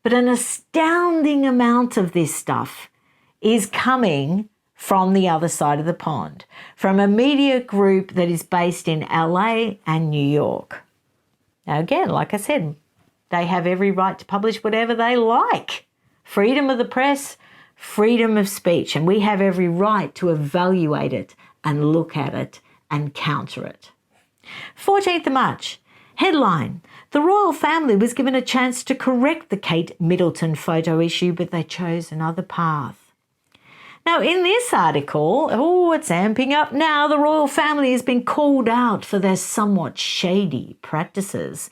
But an astounding amount of this stuff is coming from the other side of the pond, from a media group that is based in LA and New York. Now, again, like I said, they have every right to publish whatever they like. Freedom of the press, freedom of speech, and we have every right to evaluate it and look at it and counter it. 14th of March, headline, the royal family was given a chance to correct the Kate Middleton photo issue, but they chose another path. Now, in this article, it's amping up now, the royal family has been called out for their somewhat shady practices.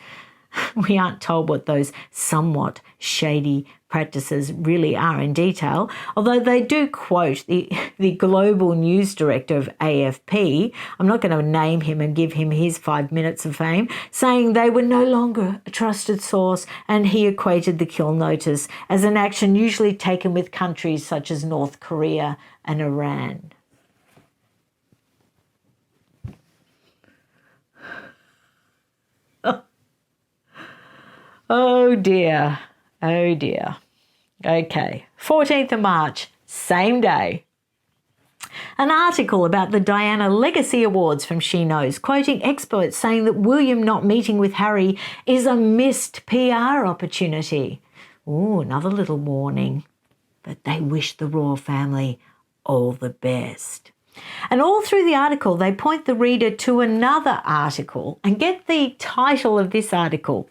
We aren't told what those somewhat shady practices really are in detail, although they do quote the global news director of AFP, I'm not going to name him and give him his 5 minutes of fame, saying they were no longer a trusted source, and he equated the kill notice as an action usually taken with countries such as North Korea and Iran. Oh dear. Oh dear. Okay, 14th of March, same day. An article about the Diana Legacy Awards from She Knows, quoting experts saying that William not meeting with Harry is a missed PR opportunity. Ooh, another little warning. But they wish the royal family all the best. And all through the article, they point the reader to another article, and get the title of this article.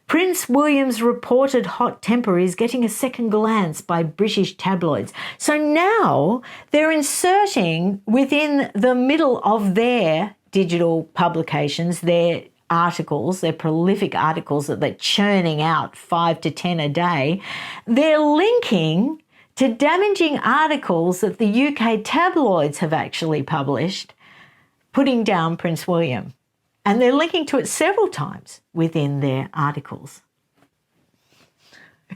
Prince William's reported hot temper is getting a second glance by British tabloids. So now they're inserting within the middle of their digital publications, their articles, their prolific articles that they're churning out 5 to 10 a day, they're linking to damaging articles that the UK tabloids have actually published, putting down Prince William. And they're linking to it several times within their articles.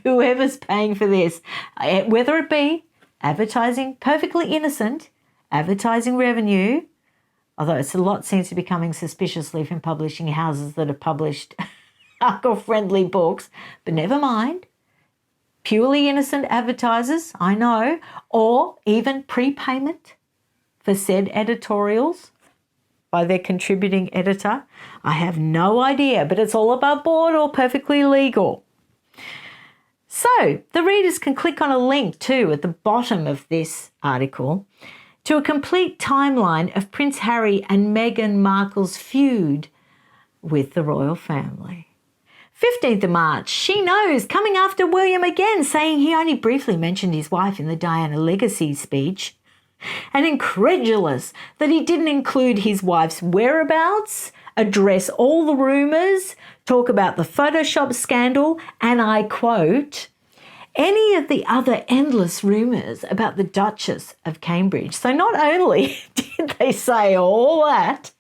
Whoever's paying for this, whether it be advertising, perfectly innocent, advertising revenue, although it's a lot seems to be coming suspiciously from publishing houses that have published uncle-friendly books, but never mind. Purely innocent advertisers, I know, or even prepayment for said editorials by their contributing editor. I have no idea, but it's all above board or perfectly legal. So the readers can click on a link too at the bottom of this article to a complete timeline of Prince Harry and Meghan Markle's feud with the royal family. 15th of March, She Knows, coming after William again, saying he only briefly mentioned his wife in the Diana Legacy speech, and incredulous that he didn't include his wife's whereabouts, address all the rumours, talk about the Photoshop scandal, and I quote, any of the other endless rumours about the Duchess of Cambridge. So not only did they say all that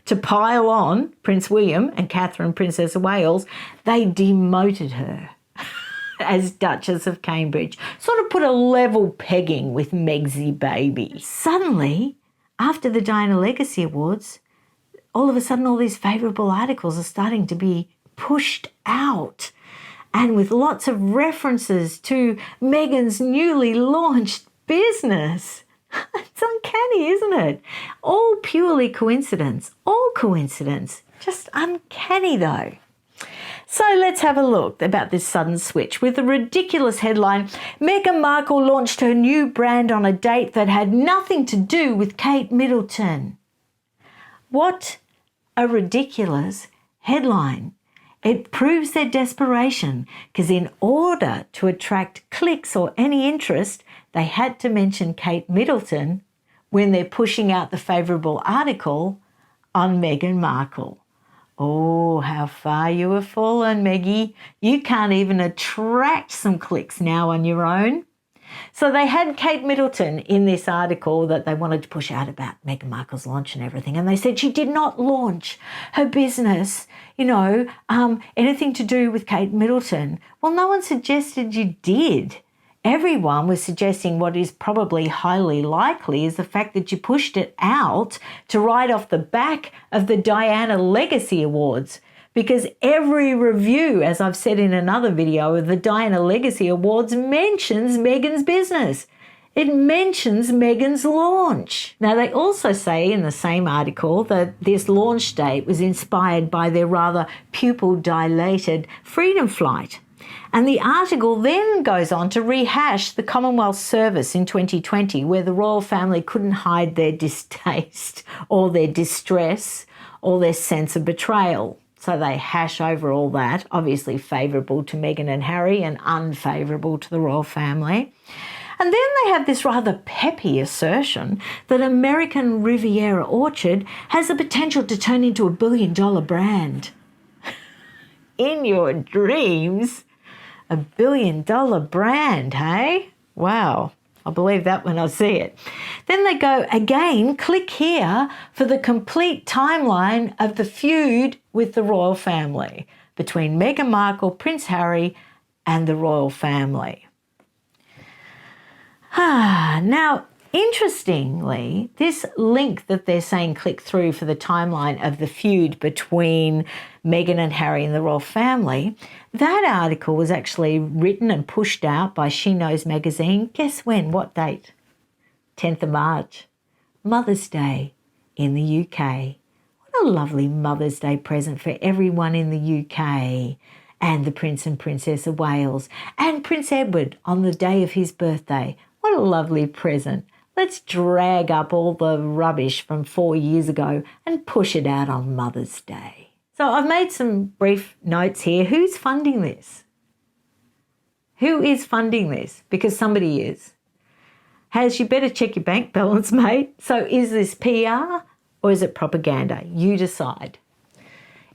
to pile on Prince William and Catherine, Princess of Wales, they demoted her as Duchess of Cambridge, sort of put a level pegging with Megsy baby. Suddenly, after the Diana Legacy Awards, all of a sudden all these favourable articles are starting to be pushed out, and with lots of references to Meghan's newly launched business. It's uncanny, isn't it? All purely coincidence, all coincidence. Just uncanny though. So let's have a look about this sudden switch with the ridiculous headline, Meghan Markle launched her new brand on a date that had nothing to do with Kate Middleton. What a ridiculous headline. It proves their desperation, because in order to attract clicks or any interest, they had to mention Kate Middleton when they're pushing out the favourable article on Meghan Markle. Oh, how far you have fallen, Meggie. You can't even attract some clicks now on your own. So they had Kate Middleton in this article that they wanted to push out about Meghan Markle's launch and everything. And they said she did not launch her business, anything to do with Kate Middleton. Well, no one suggested you did. Everyone was suggesting what is probably highly likely is the fact that you pushed it out to ride off the back of the Diana Legacy Awards, because every review, as I've said in another video of the Diana Legacy Awards, mentions Meghan's business. It mentions Meghan's launch. Now, they also say in the same article that this launch date was inspired by their rather pupil-dilated freedom flight. And the article then goes on to rehash the Commonwealth Service in 2020, where the royal family couldn't hide their distaste or their distress or their sense of betrayal. So they hash over all that, obviously favourable to Meghan and Harry and unfavourable to the royal family. And then they have this rather peppy assertion that American Riviera Orchard has the potential to turn into $1 billion brand. In your dreams, $1 billion brand, hey? Wow. I'll believe that when I see it. Then they go again, click here for the complete timeline of the feud with the royal family between Meghan Markle, Prince Harry, and the royal family. Now, interestingly, this link that they're saying click through for the timeline of the feud between Meghan and Harry and the royal family, that article was actually written and pushed out by She Knows magazine. Guess when? What date? 10th of March. Mother's Day in the UK. What a lovely Mother's Day present for everyone in the UK and the Prince and Princess of Wales and Prince Edward on the day of his birthday. What a lovely present. Let's drag up all the rubbish from 4 years ago and push it out on Mother's Day. So I've made some brief notes here. Who's funding this? Who is funding this? Because somebody is. You better check your bank balance, mate. So is this PR or is it propaganda? You decide.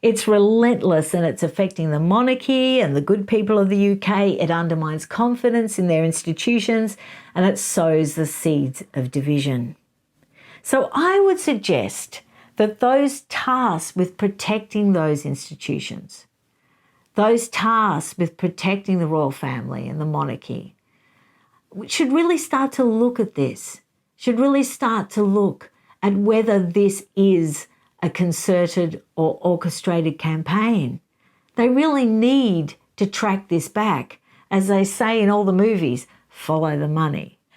It's relentless and it's affecting the monarchy and the good people of the UK. It undermines confidence in their institutions and it sows the seeds of division. So I would suggest that those tasked with protecting those institutions, those tasked with protecting the royal family and the monarchy, should really start to look at this, should really start to look at whether this is a concerted or orchestrated campaign. They really need to track this back. As they say in all the movies, follow the money.